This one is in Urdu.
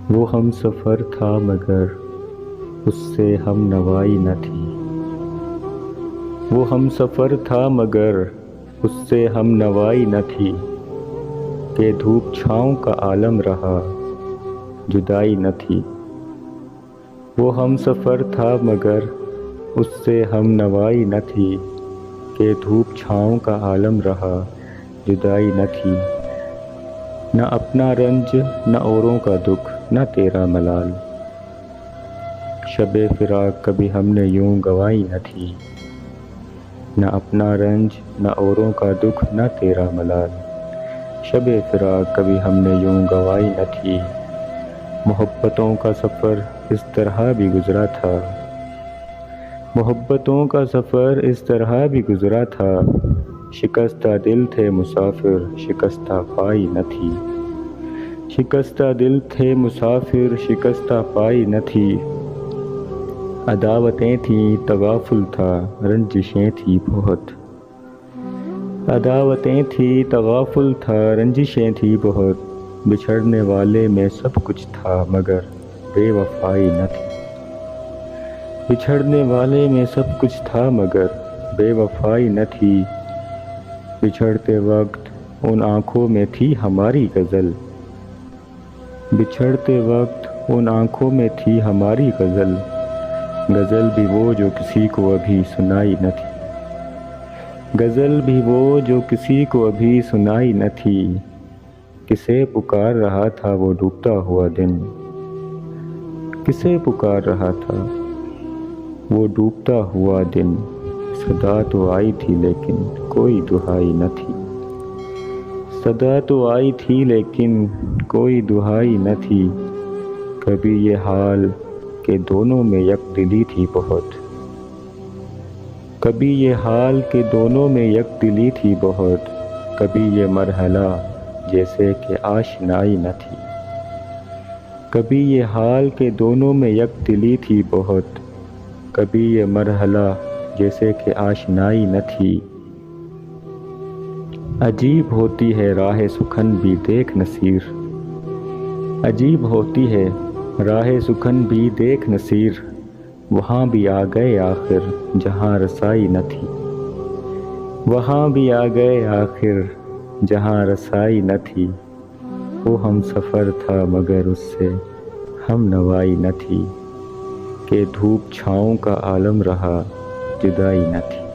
وہ ہم سفر تھا مگر اس سے ہم نوائی نہ تھی۔ وہ ہم سفر تھا مگر اس سے ہم نوائی نہ تھی، کہ دھوپ چھاؤں کا عالم رہا جدائی نہ تھی۔ وہ ہم سفر تھا مگر اس سے ہم نوائی نہ تھی، کہ دھوپ چھاؤں کا عالم رہا جدائی نہ تھی۔ نہ اپنا رنج نہ اوروں کا دکھ نہ تیرا ملال، شب فراق کبھی ہم نے یوں گنوائی نہ تھی۔ نہ اپنا رنج نہ اوروں کا دکھ نہ تیرا ملال، شب فراق کبھی ہم نے یوں گنوائی نہ تھی۔ محبتوں کا سفر اس طرح بھی گزرا تھا، محبتوں کا سفر اس طرح بھی گزرا تھا، شکستہ دل تھے مسافر شکستہ پائی نہ تھی۔ شکستہ دل تھے مسافر شکستہ پائی نہ تھی۔ عداوتیں تھیں تغافل تھا رنجشیں تھی بہت، عداوتیں تھیں تغافل تھا رنجشیں تھی بہت، بچھڑنے والے میں سب کچھ تھا مگر بے وفائی نہ تھی۔ بچھڑنے والے میں سب کچھ تھا مگر بے وفائی نہ تھی۔ بچھڑتے وقت ان آنکھوں میں تھی ہماری غزل، بچھڑتے وقت ان آنکھوں میں تھی ہماری غزل، غزل بھی وہ جو کسی کو ابھی سنائی نہ تھی۔ غزل بھی وہ جو کسی کو ابھی سنائی نہ تھی، کسے پکار رہا تھا وہ ڈوبتا ہوا دن، کسے پکار رہا تھا وہ ڈوبتا ہوا دن، صدا تو آئی تھی لیکن کوئی دہائی نہ تھی۔ صدا تو آئی تھی لیکن کوئی دہائی نہ تھی۔ کبھی یہ حال کہ دونوں میں یک دلی تھی بہت، کبھی یہ حال کہ دونوں میں یک دلی تھی بہت، کبھی یہ مرحلہ جیسے کہ آشنائی نہ تھی۔ کبھی یہ حال کہ دونوں میں یک دلی تھی بہت، کبھی یہ مرحلہ جیسے کہ آشنائی نہ تھی۔ عجیب ہوتی ہے راہ سخن بھی دیکھ نصیر، عجیب ہوتی ہے راہ سخن بھی دیکھ نصیر، وہاں بھی آ گئے آخر جہاں رسائی نہ تھی۔ وہاں بھی آ گئے آخر جہاں رسائی نہ تھی۔ وہ ہم سفر تھا مگر اس سے ہم نوائی نہ تھی، کہ دھوپ چھاؤں کا عالم رہا جدائی نہ تھی۔